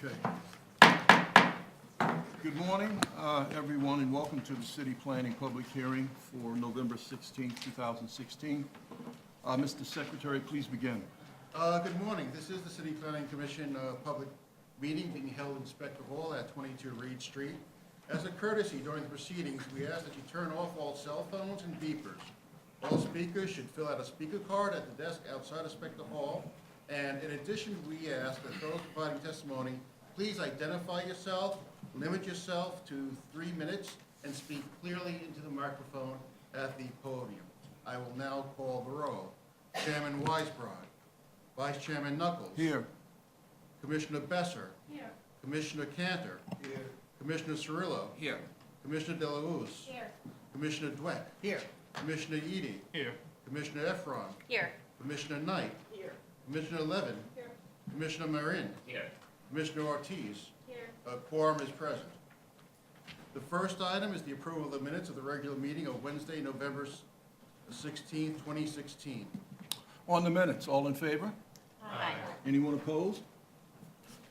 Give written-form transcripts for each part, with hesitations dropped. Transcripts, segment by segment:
Okay. Good morning, everyone, and welcome to the City Planning Public Hearing for November 16, 2016. Mr. Secretary, please begin. Good morning. This is the City Planning Commission public meeting being held in Spector Hall at 22 Reade Street. As a courtesy during the proceedings, we ask that you turn off all cell phones and beepers. All speakers should fill out a speaker card at the desk outside of Spector Hall. And in addition, we ask that those providing testimony, please identify yourself, limit yourself to 3 minutes, and speak clearly into the microphone at the podium. I will now call the roll. Chairman Weisbrod. Vice Chairman Knuckles. Here. Commissioner Besser. Here. Commissioner Cantor. Here. Commissioner Cirillo. Here. Commissioner Delausse. Here. Commissioner Dweck. Here. Commissioner Eady. Here. Commissioner Efron. Here. Commissioner Knight. Here. Commissioner Levin. Here. Commissioner Marin. Here. Commissioner Ortiz. Here. A quorum is present. The first item is the approval of the minutes of the regular meeting of Wednesday, November 16, 2016. On the minutes, all in favor? Aye. Anyone opposed?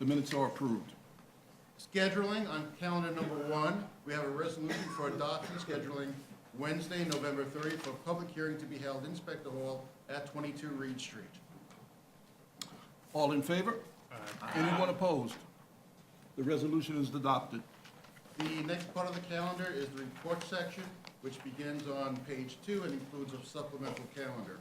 The minutes are approved. Scheduling on calendar number 1, we have a resolution for adoption scheduling Wednesday, November 30th for a public hearing to be held in Spector Hall at 22 Reade Street. All in favor? Anyone opposed? The resolution is adopted. The next part of the calendar is the report section, which begins on page 2 and includes a supplemental calendar.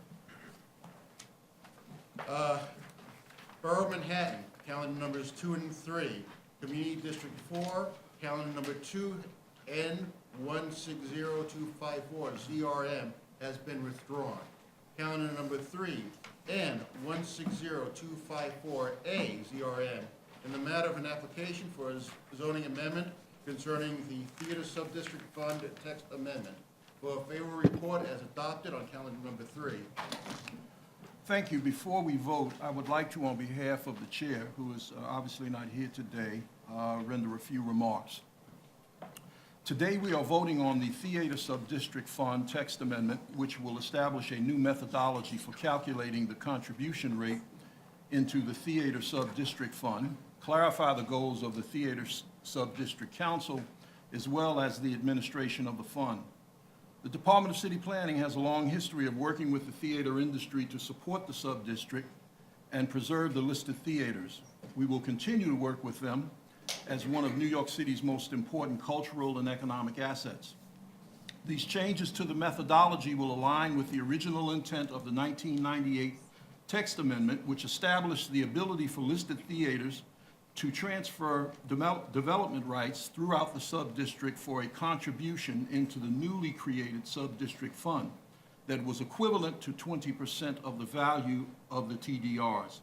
Borough of Manhattan, calendar numbers 2 and 3. Community District 4, calendar number 2N160254, ZRM, has been withdrawn. Calendar number 3, N160254A, ZRM, in the matter of an application for a zoning amendment concerning the Theater Subdistrict Fund text amendment. For a favorable report as adopted on calendar number 3. Thank you. Before we vote, I would like to, on behalf of the chair, who is obviously not here today, render a few remarks. Today, we are voting on the Theater Subdistrict Fund text amendment, which will establish a new methodology for calculating the contribution rate into the Theater Subdistrict Fund, clarify the goals of the Theater Subdistrict Council, as well as the administration of the fund. The Department of City Planning has a long history of working with the theater industry to support the sub-district and preserve the listed theaters. We will continue to work with them as one of New York City's most important cultural and economic assets. These changes to the methodology will align with the original intent of the 1998 text amendment, which established the ability for listed theaters to transfer development rights throughout the sub-district for a contribution into the newly created sub-district fund that was equivalent to 20% of the value of the TDRs.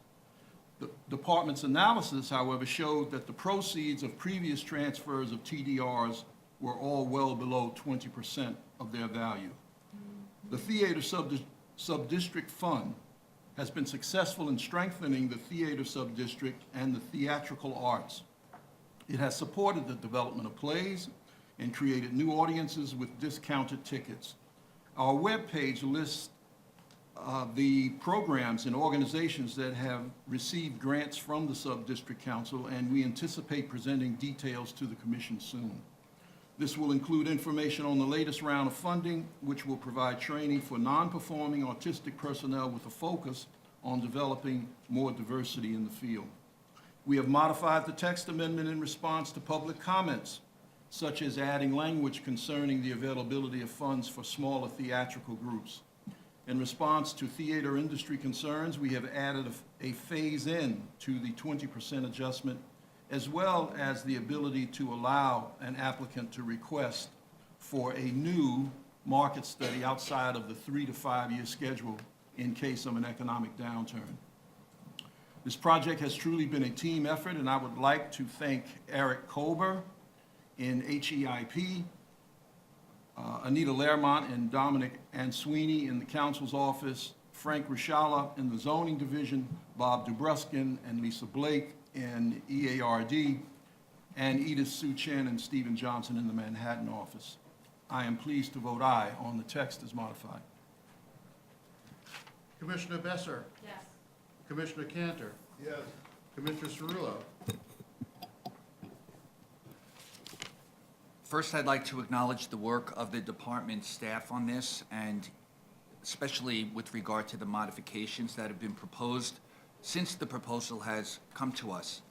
The department's analysis, however, showed that the proceeds of previous transfers of TDRs were all well below 20% of their value. The Theater Sub-District Fund has been successful in strengthening the theater sub-district and the theatrical arts. It has supported the development of plays and created new audiences with discounted tickets. Our webpage lists the programs and organizations that have received grants from the Sub-District Council, and we anticipate presenting details to the Commission soon. This will include information on the latest round of funding, which will provide training for non-performing autistic personnel with a focus on developing more diversity in the field. We have modified the text amendment in response to public comments, such as adding language concerning the availability of funds for smaller theatrical groups. In response to theater industry concerns, we have added a phase-in to the 20% adjustment, as well as the ability to allow an applicant to request for a new market study outside of the 3 to 5 year schedule in case of an economic downturn. This project has truly been a team effort, and I would like to thank Eric Kober in HEIP, Anita Lermont and Dominic Answini in the council's office, Frank Rishala in the zoning division, Bob Dubruskin and Lisa Blake in EARD, and Edith Sue Chen and Stephen Johnson in the Manhattan office. I am pleased to vote aye on the text as modified. Commissioner Besser. Yes. Commissioner Cantor. Yes. Commissioner Cirillo. First, I'd like to acknowledge the work of the department staff on this, and especially with regard to the modifications that have been proposed since the proposal has come to us.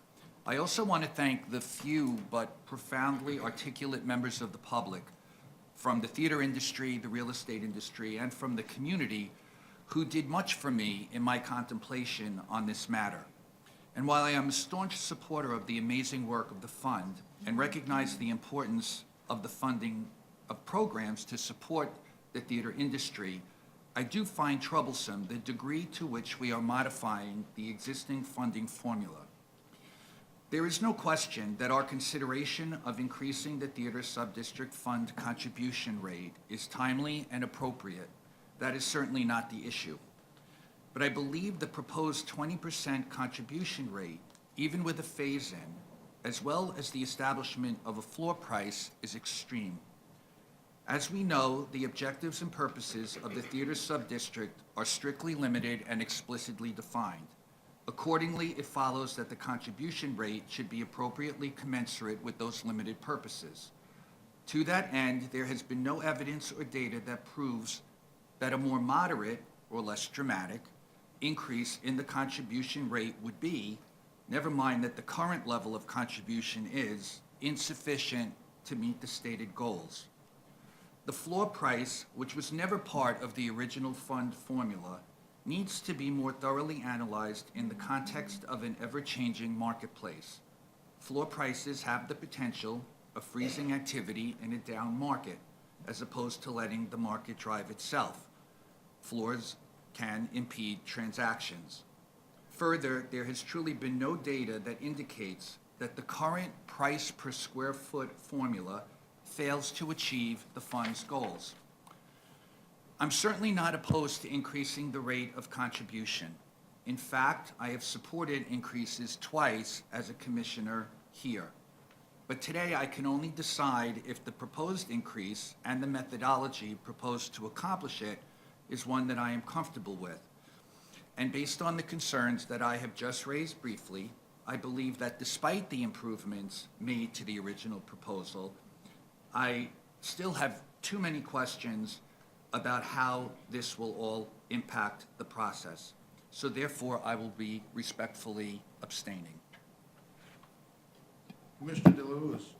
I also want to thank the few but profoundly articulate members of the public from the theater industry, the real estate industry, and from the community who did much for me in my contemplation on this matter. And while I am a staunch supporter of the amazing work of the fund and recognize the importance of the funding of programs to support the theater industry, I do find troublesome the degree to which we are modifying the existing funding formula. There is no question that our consideration of increasing the theater sub-district fund contribution rate is timely and appropriate. That is certainly not the issue. But I believe the proposed 20% contribution rate, even with a phase-in, as well as the establishment of a floor price, is extreme. As we know, the objectives and purposes of the theater sub-district are strictly limited and explicitly defined. Accordingly, it follows that the contribution rate should be appropriately commensurate with those limited purposes. To that end, there has been no evidence or data that proves that a more moderate or less dramatic increase in the contribution rate would be, never mind that the current level of contribution is, insufficient to meet the stated goals. The floor price, which was never part of the original fund formula, needs to be more thoroughly analyzed in the context of an ever-changing marketplace. Floor prices have the potential of freezing activity in a down market, as opposed to letting the market drive itself. Floors can impede transactions. Further, there has truly been no data that indicates that the current price per square foot formula fails to achieve the fund's goals. I'm certainly not opposed to increasing the rate of contribution. In fact, I have supported increases twice as a commissioner here. But today I can only decide if the proposed increase and the methodology proposed to accomplish it is one that I am comfortable with. And based on the concerns that I have just raised briefly, I believe that despite the improvements made to the original proposal, I still have too many questions about how this will all impact the process. So therefore, I will be respectfully abstaining. Commissioner DeLuz.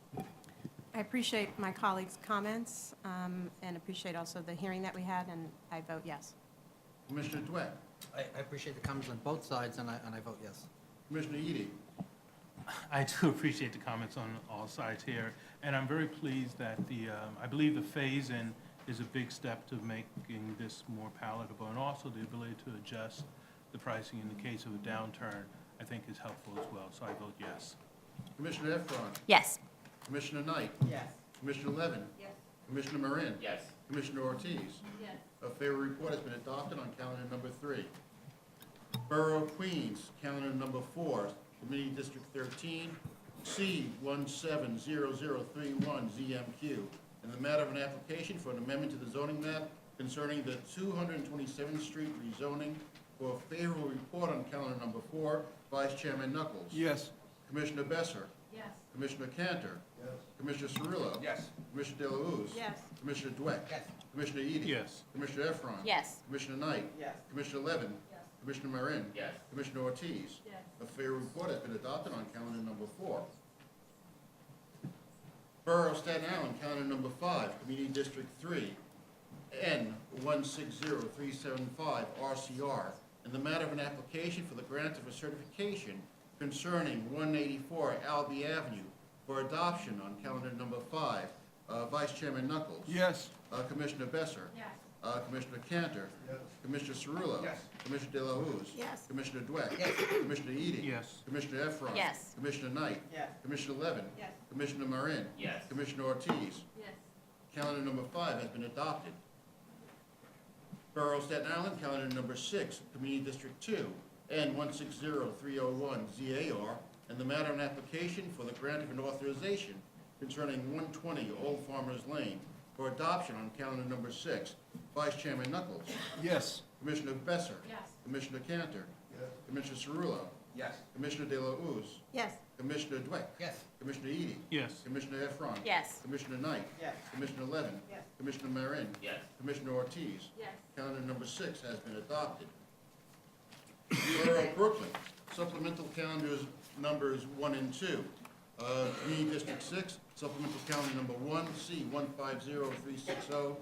I appreciate my colleagues' comments and appreciate also the hearing that we had, and I vote yes. Commissioner Dweck. I appreciate the comments on both sides, and I vote yes. Commissioner Edie. I do appreciate the comments on all sides here, and I'm very pleased that I believe the phase-in is a big step to making this more palatable, and also the ability to adjust the pricing in the case of a downturn, I think is helpful as well, so I vote yes. Commissioner Efron. Yes. Commissioner Knight. Yes. Commissioner Levin. Yes. Commissioner Marin. Yes. Commissioner Ortiz. Yes. A favorable report has been adopted on calendar number 3. Borough of Queens, calendar number 4, Committee District 13, C170031 ZMQ, in the matter of an application for an amendment to the zoning map concerning the 227th Street rezoning. For a favorable report on calendar number 4, Vice Chairman Knuckles. Yes. Commissioner Besser. Yes. Commissioner Cantor. Yes. Commissioner Cirillo. Yes. Commissioner DeLaUze. Yes. Commissioner Dweck. Yes. Commissioner Edie. Yes. Commissioner Efron. Yes. Commissioner Knight. Yes. Commissioner Levin. Yes. Commissioner Marin. Yes. Commissioner Ortiz. Yes. A favorable report has been adopted on calendar number 4. Borough of Staten Island, calendar number 5, Community District 3, N160375 RCR, in the matter of an application for the grant of a certification concerning 184 Albee Avenue for adoption on calendar number 5. Vice Chairman Knuckles. Yes. Commissioner Besser. Yes. Commissioner Cantor. Yes. Commissioner Cirillo. Yes. Commissioner DeLaUze. Yes. Commissioner Dweck. Yes. Commissioner Edie. Yes. Commissioner Efron. Yes. Commissioner Knight. Yes. Commissioner Levin. Yes. Commissioner Marin. Yes. Commissioner Ortiz. Yes. Calendar number 5 has been adopted. Borough of Staten Island, calendar number 6, Community District 2, N160301 ZAR, and the matter of an application for the grant of an authorization concerning 120 Old Farmers Lane for adoption on calendar number 6. Vice Chairman Knuckles. Yes. Commissioner Besser. Yes. Commissioner Cantor. Yes. Commissioner Cirillo. Yes. Commissioner De La Uz, Yes. Commissioner Dweck, Yes. Commissioner Edie, Yes. Commissioner Efron, Yes. Commissioner Knight, Yes. Commissioner Levin, Yes. Commissioner Marin, Yes. Commissioner Ortiz. Yes. Calendar number 6 has been adopted. Borough of Brooklyn, supplemental calendars numbers 1 and 2. Reade District 6, supplemental calendar number 1, C150360,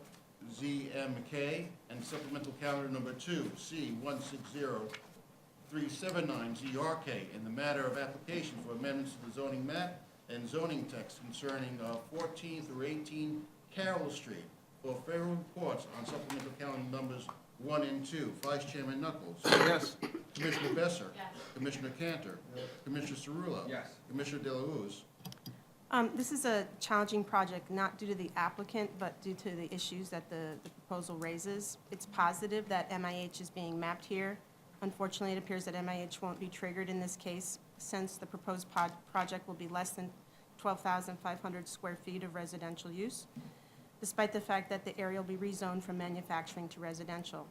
ZMK, and supplemental calendar number 2, C160379, ZRK, in the matter of application for amendments to the zoning map and zoning text concerning 14 through 18 Carroll Street. For favorable reports on supplemental calendar numbers 1 and 2, Vice Chairman Knuckles. Yes. Commissioner Besser. Yes. Commissioner Cantor. Commissioner Cerullo. Yes. Commissioner De La Uz. This is a challenging project, not due to the applicant, but due to the issues that the proposal raises. It's positive that MIH is being mapped here. Unfortunately, it appears that MIH won't be triggered in this case, since the proposed project will be less than 12,500 square feet of residential use, despite the fact that the area will be rezoned from manufacturing to residential.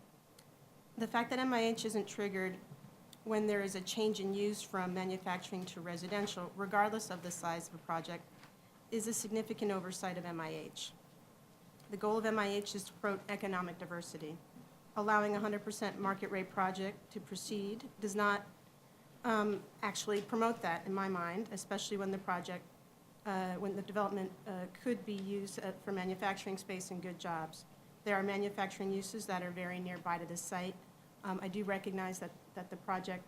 The fact that MIH isn't triggered when there is a change in use from manufacturing to residential, regardless of the size of a project, is a significant oversight of MIH. The goal of MIH is to promote economic diversity. Allowing a 100% market rate project to proceed does not actually promote that, in my mind, especially when the project, when the development could be used for manufacturing space and good jobs. There are manufacturing uses that are very nearby to this site. I do recognize that the project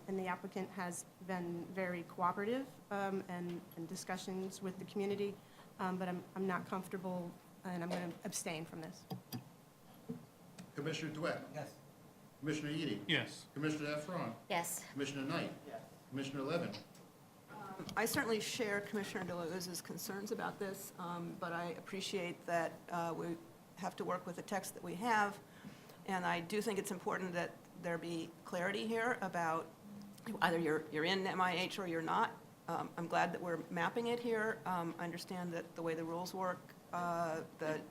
and the applicant has been very cooperative and discussions with the community, but I'm not comfortable, and I'm going to abstain from this. Commissioner Dweck. Yes. Commissioner Edie. Yes. Commissioner Efron. Yes. Commissioner Knight. Commissioner Levin. I certainly share Commissioner De La Uz's concerns about this, but I appreciate that we have to work with the text that we have, and I do think it's important that there be clarity here about either you're in MIH or you're not. I'm glad that we're mapping it here. I understand that the way the rules work, the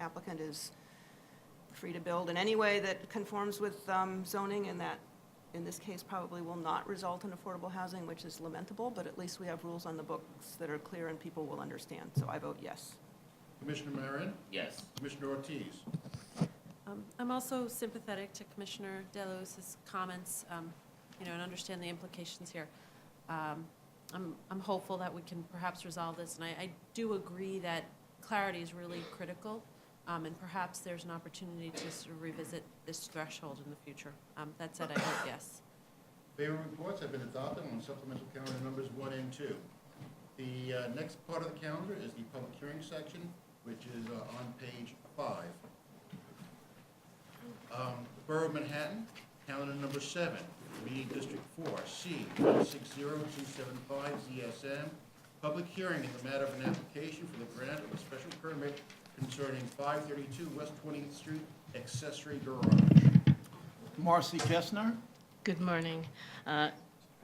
applicant is free to build in any way that conforms with zoning, and that in this case probably will not result in affordable housing, which is lamentable, but at least we have rules on the books that are clear and people will understand. So I vote yes. Commissioner Marin. Yes. Commissioner Ortiz. I'm also sympathetic to Commissioner De La Uz's comments, and understand the implications here. I'm hopeful that we can perhaps resolve this, and I do agree that clarity is really critical, and perhaps there's an opportunity to sort of revisit this threshold in the future. That said, I vote yes. Favorable reports have been adopted on supplemental calendar numbers 1 and 2. The next part of the calendar is the public hearing section, which is on page 5. Borough of Manhattan, calendar number 7, Reade District 4, C160275 ZSM, public hearing in the matter of an application for the grant of a special permit concerning 532 West 20th Street accessory garage. Marcy Kestner. Good morning,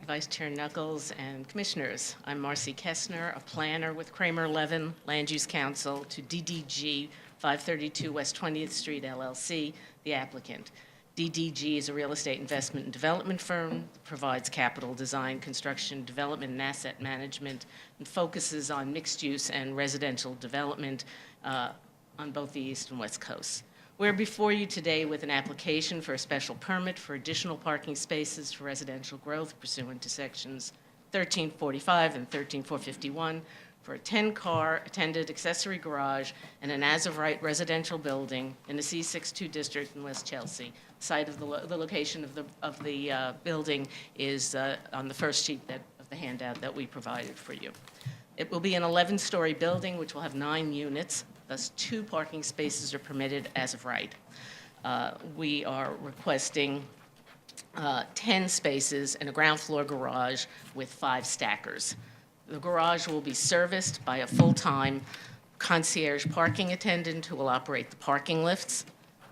Vice Chair Knuckles and Commissioners. I'm Marcy Kestner, a planner with Kramer Levin Land Use Council to DDG 532 West 20th Street LLC, the applicant. DDG is a real estate investment and development firm that provides capital design, construction, development, and asset management, and focuses on mixed use and residential development on both the East and West Coasts. We're before you today with an application for a special permit for additional parking spaces for residential growth pursuant to sections 1345 and 13451 for a 10-car attended accessory garage and an as-of-right residential building in the C62 district in West Chelsea. The site of the location of the building is on the first sheet of the handout that we provided for you. It will be an 11-story building which will have 9 units. Thus, 2 parking spaces are permitted as of right. We are requesting 10 spaces in a ground floor garage with 5 stackers. The garage will be serviced by a full-time concierge parking attendant who will operate the parking lifts.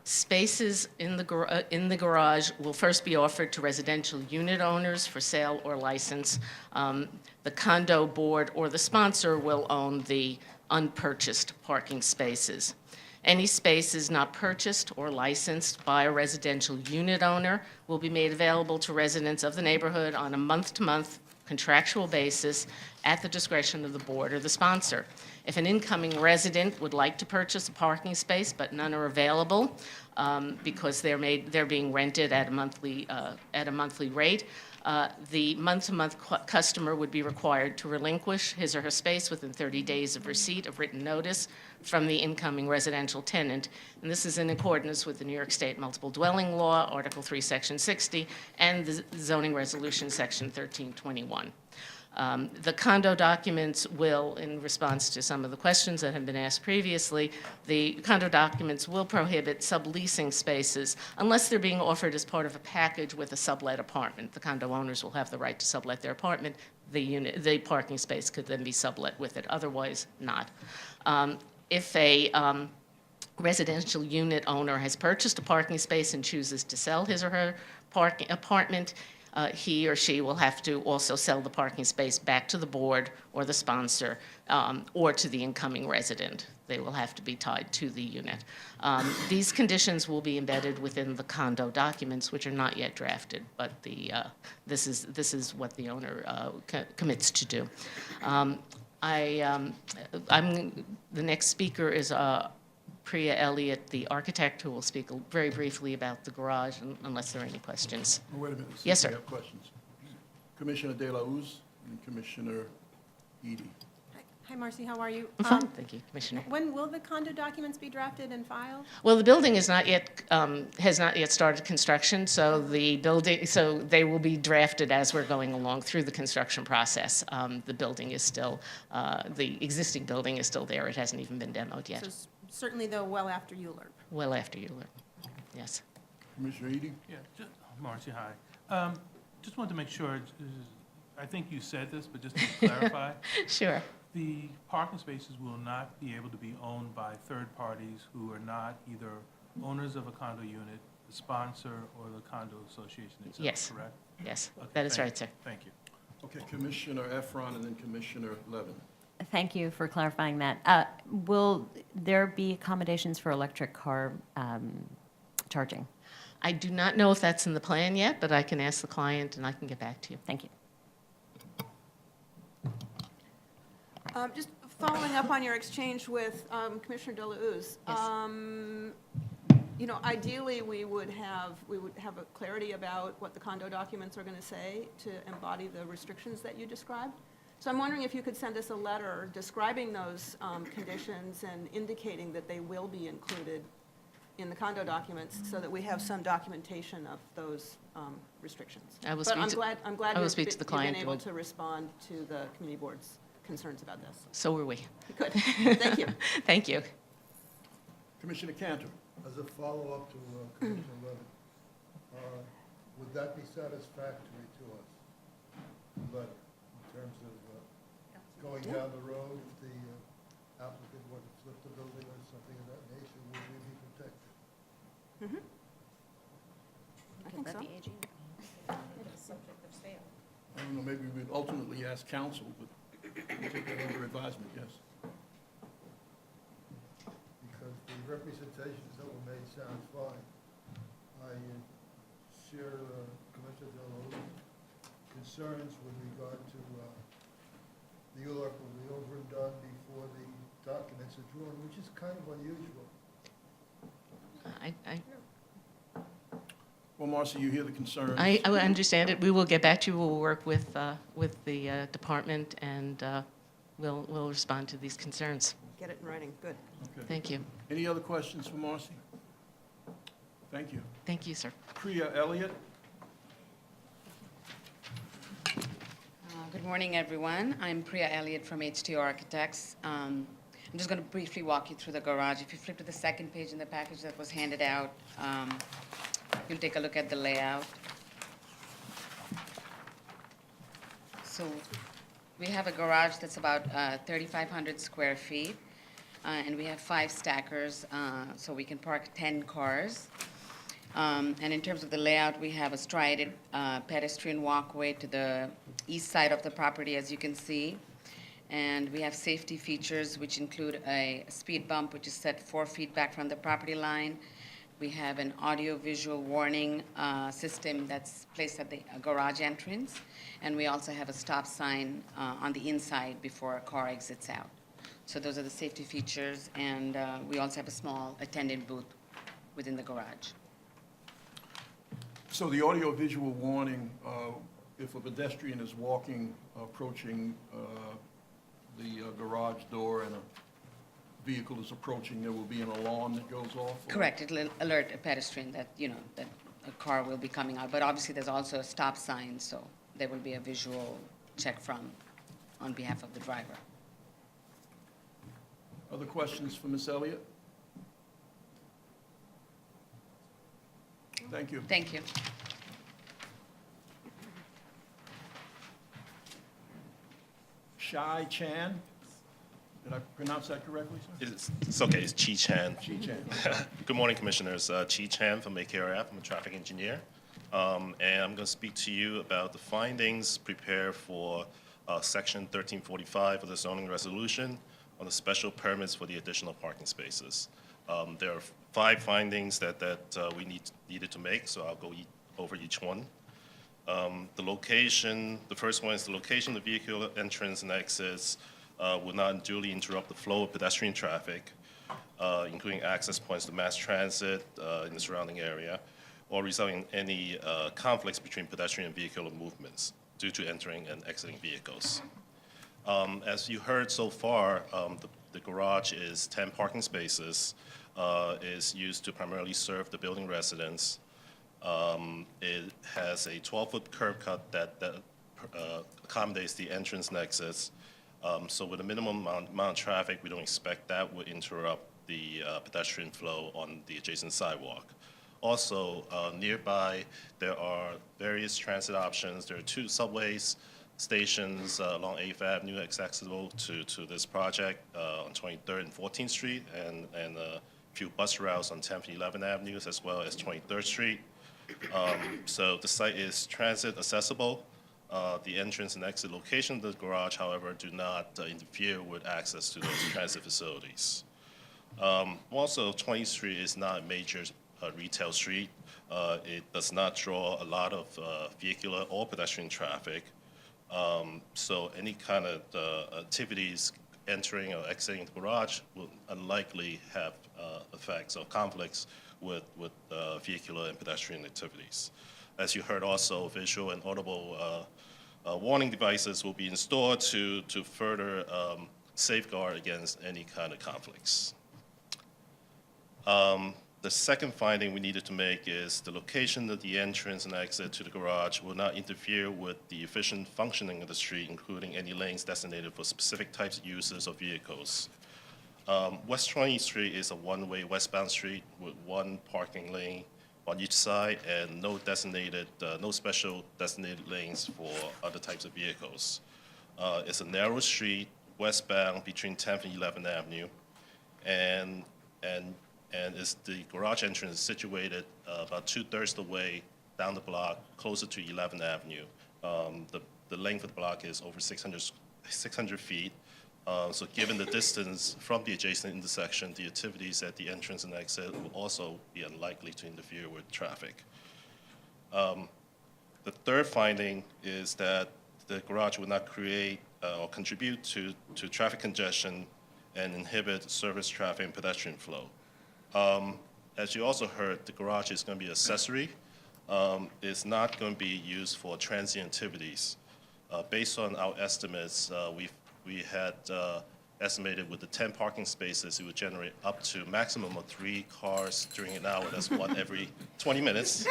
Spaces in the garage will first be offered to residential unit owners for sale or license. The condo board or the sponsor will own the unpurchased parking spaces. Any spaces not purchased or licensed by a residential unit owner will be made available to residents of the neighborhood on a month-to-month contractual basis at the discretion of the board or the sponsor. If an incoming resident would like to purchase a parking space but none are available because they're being rented at a monthly rate, the month-to-month customer would be required to relinquish his or her space within 30 days of receipt of written notice from the incoming residential tenant. And this is in accordance with the New York State Multiple Dwelling Law, Article 3, Section 60, and the Zoning Resolution, Section 1321. The condo documents will, in response to some of the questions that have been asked previously, the condo documents will prohibit subleasing spaces unless they're being offered as part of a package with a sublet apartment. The condo owners will have the right to sublet their apartment. The parking space could then be sublet with it, otherwise not. If a residential unit owner has purchased a parking space and chooses to sell his or her apartment, he or she will have to also sell the parking space back to the board or the sponsor or to the incoming resident. They will have to be tied to the unit. These conditions will be embedded within the condo documents, which are not yet drafted, but this is what the owner commits to do. The next speaker is Priya Elliott, the architect, who will speak very briefly about the garage, unless there are any questions. Oh, wait a minute. Yes, sir. We have questions. Commissioner De La Uz and Commissioner Eady. Hi, Marcy, how are you? Fine, thank you, Commissioner. When will the condo documents be drafted and filed? Well, the building is not yet, has not yet started construction, so they will be drafted as we're going along through the construction process. The building is still, the existing building is still there. It hasn't even been demoed yet. So certainly, though, well after ULURP. Well after you learn, yes. Commissioner Eady? Yeah, Marcy, hi. Just wanted to make sure, I think you said this, but just to clarify, Sure. the parking spaces will not be able to be owned by third parties who are not either owners of a condo unit, the sponsor, or the condo association itself, Yes. correct? Yes, Okay, that is thank right, sir. Thank you. Okay, Commissioner Efron and then Commissioner Levin. Thank you for clarifying that. Will there be accommodations for electric car charging? I do not know if that's in the plan yet, but I can ask the client and I can get back to you. Thank you. Just following up on your exchange with Commissioner De La Uz. Yes. You know, ideally, we would have a clarity about what the condo documents are going to say to embody the restrictions that you described. So I'm wondering if you could send us a letter describing those conditions and indicating that they will be included in the condo documents so that we have some documentation of those restrictions. I will But speak I'm to- glad I will speak to the you've client. been able to respond to the community board's concerns about this. So are we. Good, thank you. Thank you. Commissioner Cantor? As a follow-up to Commissioner Levin, would that be satisfactory to us, the letter, in terms of going down the road, if the applicant were to flip the building or something of that nature, would we be protected? I think so. I don't know, maybe we'd ultimately ask counsel, but we'll take that under advisement, yes. Because the representations that were made sound fine. I share Commissioner De La Uz's concerns with regard to the ULURP will be over and done before the documents are drawn, which is kind of unusual. Well, Marcy, you hear the concerns. I understand it. We will get back to you. We'll work with the department, and we'll respond to these concerns. Get it in writing, good. Okay. Thank you. Any other questions for Marcy? Thank you. Thank you, sir. Priya Elliott? Good morning, everyone. I'm Priya Elliott from HTO Architects. I'm just going to briefly walk you through the garage. If you flip to the second page in the package that was handed out, you'll take a look at the layout. So we have a garage that's about 3,500 square feet, and we have 5 stackers, so we can park 10 cars. And in terms of the layout, we have a strided pedestrian walkway to the east side of the property, as you can see. And we have safety features, which include a speed bump, which is set 4 feet back from the property line. We have an audio-visual warning system that's placed at the garage entrance. And we also have a stop sign on the inside before a car exits out. So those are the safety features, and we also have a small attendant booth within the garage. So the audio-visual warning, if a pedestrian is walking, approaching the garage door and a vehicle is approaching, there will be an alarm that goes off? or- Correct, it'll alert a pedestrian that, that a car will be coming out. But obviously, there's also a stop sign, so there will be a visual check on behalf of the driver. Other questions for Ms. Elliott? Thank you. Thank you. Shai Chan, did I pronounce that correctly, sir? It's okay, it's Chi Chan. Chi Chan. Good morning, Commissioners. Chi Chan from AKRF. I'm a traffic engineer. And I'm going to speak to you about the findings prepared for Section 1345 of the zoning resolution on the special permits for the additional parking spaces. There are 5 findings that we needed to make, so I'll go over each one. The first one is the location of the vehicle entrance and exits will not unduly interrupt the flow of pedestrian traffic, including access points to mass transit in the surrounding area, or result in any conflicts between pedestrian and vehicular movements due to entering and exiting vehicles. As you heard so far, the garage is 10 parking spaces, is used to primarily serve the building residents. It has a 12-foot curb cut that accommodates the entrance and exits. So with a minimum amount of traffic, we don't expect that would interrupt the pedestrian flow on the adjacent sidewalk. Also, nearby, there are various transit options. There are 2 subways stations along 8th Avenue accessible to this project on 23rd and 14th Street, and a few bus routes on 10th and 11th Avenues, as well as 23rd Street. So the site is transit accessible. The entrance and exit location of the garage, however, do not interfere with access to those transit facilities. Also, 20th Street is not a major retail street. It does not draw a lot of vehicular or pedestrian traffic. So any kind of activities entering or exiting the garage will unlikely have effects or conflicts with vehicular and pedestrian activities. As you heard also, visual and audible warning devices will be installed to further safeguard against any kind of conflicts. The second finding we needed to make is the location of the entrance and exit to the garage will not interfere with the efficient functioning of the street, including any lanes designated for specific types of uses of vehicles. West 20th Street is a one-way westbound street with 1 parking lane on each side and no special designated lanes for other types of vehicles. It's a narrow street westbound between 10th and 11th Avenue, and the garage entrance is situated about 2/3 the way down the block, closer to 11th Avenue. The length of the block is over 600 feet. So given the distance from the adjacent intersection, the activities at the entrance and exit will also be unlikely to interfere with traffic. The third finding is that the garage will not create or contribute to traffic congestion and inhibit surface traffic and pedestrian flow. As you also heard, the garage is going to be accessory. It's not going to be used for transient activities. Based on our estimates, we had estimated with the 10 parking spaces, it would generate up to maximum of 3 cars during an hour. That's 1 every 20 minutes.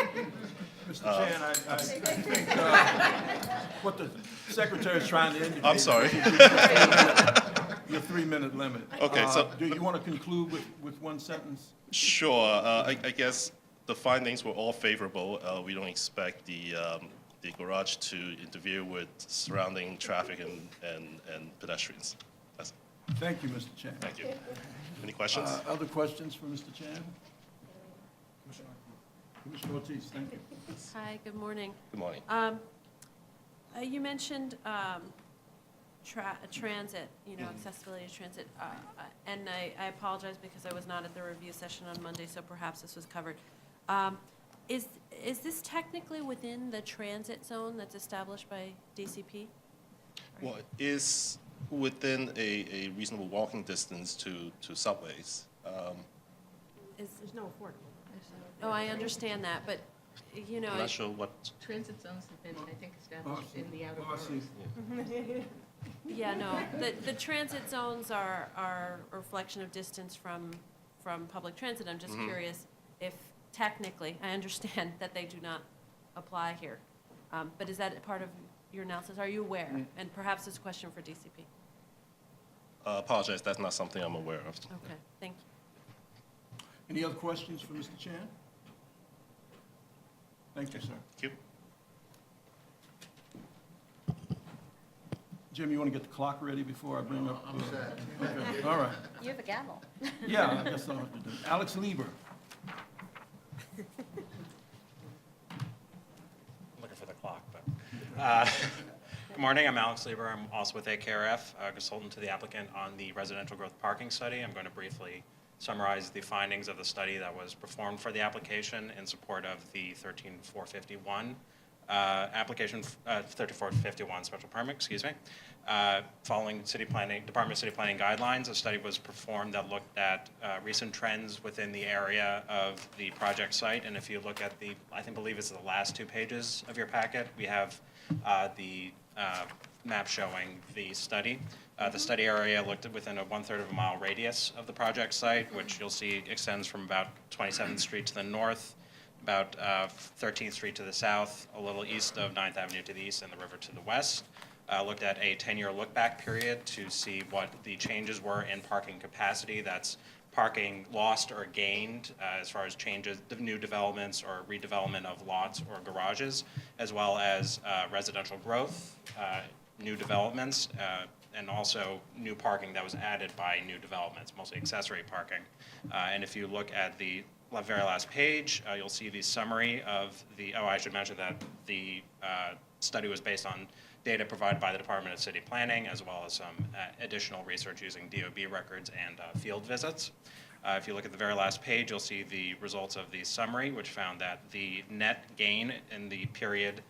Mr. Chan, I think what the secretary is trying to indicate. I'm sorry. Your 3-minute limit. Okay, so- Do you want to conclude with 1 sentence? Sure. I guess the findings were all favorable. We don't expect the garage to interfere with surrounding traffic and pedestrians. That's it. Thank you, Mr. Chan. Thank you. Any questions? Other questions for Mr. Chan? Commissioner Ortiz, thank you. Hi, good morning. Good morning. You mentioned transit, accessibility to transit. And I apologize because I was not at the review session on Monday, so perhaps this was covered. Is this technically within the transit zone that's established by DCP? Well, it is within a reasonable walking distance to subways. There's no affordable. Oh, I understand that, but, I'm not sure what, Transit zones have been, I think, established in the outer Oh, I see. boroughs. yeah, no, the transit zones are a reflection of distance from public transit. I'm just curious if technically, I understand that they do not apply here, but is that a part of your analysis? Are you aware? And perhaps this question for DCP. apologize, that's not something I'm aware of. Okay, thank you. Any other questions for Mr. Chan? Thank you, sir. Thank you. Jim, you want to get the clock ready before I bring up? I'm set. Okay, all right. You have a gavel. Yeah, I guess I'll have to do it. Alex Lieber. Looking for the clock, but. Good morning, I'm Alex Lieber. I'm also with AKRF, a consultant to the applicant on the residential growth parking study. I'm going to briefly summarize the findings of the study that was performed for the application in support of the 13451 application, 13451 special permit, excuse me. Following Department of City Planning guidelines, a study was performed that looked at recent trends within the area of the project site. And if you look at I believe it's the last 2 pages of your packet, we have the map showing the study. The study area looked at within a 1/3 of a mile radius of the project site, which you'll see extends from about 27th Street to the north, about 13th Street to the south, a little east of 9th Avenue to the east, and the river to the west. Looked at a 10-year look-back period to see what the changes were in parking capacity. That's parking lost or gained as far as changes, new developments or redevelopment of lots or garages, as well as residential growth, new developments, and also new parking that was added by new developments, mostly accessory parking. And if you look at the very last page, you'll see the summary of I should mention that the study was based on data provided by the Department of City Planning, as well as some additional research using DOB records and field visits. If you look at the very last page, you'll see the results of the summary, which found that the net gain in the period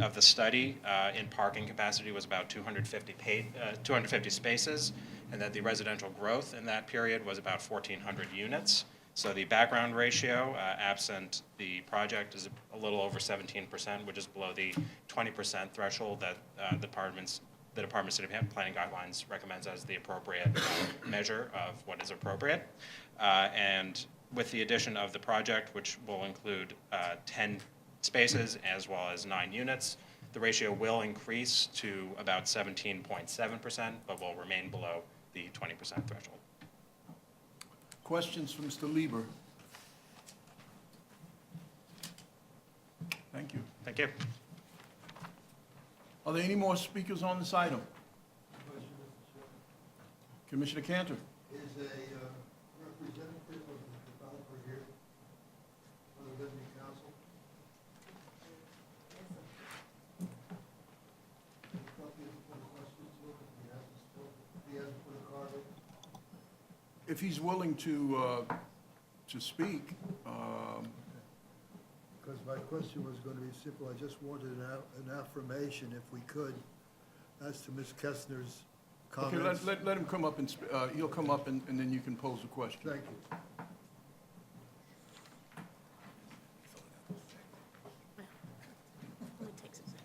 of the study in parking capacity was about 250 spaces, and that the residential growth in that period was about 1,400 units. So the background ratio, absent the project, is a little over 17%, which is below the 20% threshold that the Department of City Planning Guidelines recommends as the appropriate measure of what is appropriate. And with the addition of the project, which will include 10 spaces as well as 9 units, the ratio will increase to about 17.7%, but will remain below the 20% threshold. Questions for Mr. Lieber? Thank you. Thank you. Are there any more speakers on this item? Commissioner Cantor? Is a representative of the developer here for the Liberty Council? He hasn't put a card in. If he's willing to speak, Because my question was going to be simple. I just wanted an affirmation, if we could, as to Ms. Kestner's okay, comments. let him come up and, he'll come up and then you can pose a question. Thank you. Only takes a second.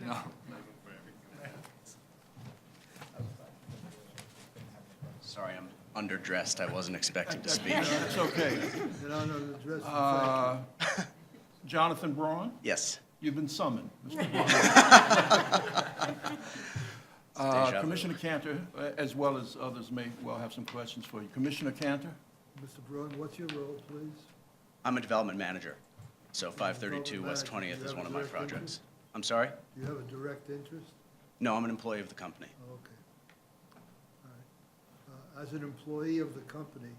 No. Sorry, I'm underdressed. I wasn't expecting to speak. It's okay. And on the address, thank you. Jonathan Braun, Yes. you've been summoned. Mr. Deja vu. Commissioner Cantor, as well as others may well have some questions for you. Commissioner Cantor? Mr. Braun, what's your role, please? I'm a development manager, so 532 Development West manager. 20th You is have one a of my direct projects. interest? I'm sorry? Do you have a direct interest? No, I'm an employee of the company. Oh, okay. All as an employee of the company,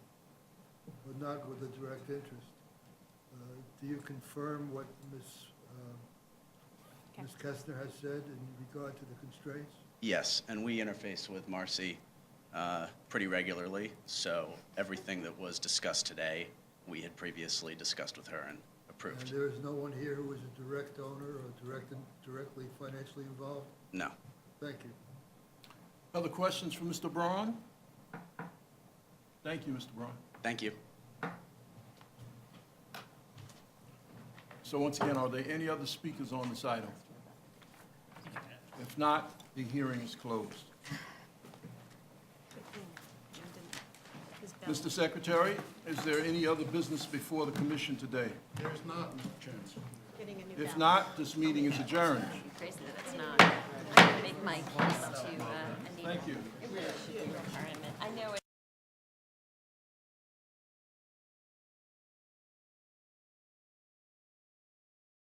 but not with a direct interest. Do you confirm what Ms. Kestner has said in regard to the constraints? Yes, and we interface with Marcy pretty regularly, so everything that was discussed today, we had previously discussed with her and And approved. there is no one here who is a direct owner or directly financially involved? No. Thank you. Other questions for Mr. Braun? Thank you, Mr. Braun. Thank you. So once again, are there any other speakers on this item? If not, the hearing is closed. Mr. Secretary, is there any other business before the commission today? There is not, Mr. Chairman. If not, this meeting is adjourned. Crazy that it's not. I'm going to make my case to Anita. Thank you. It really should be a requirement. I know it.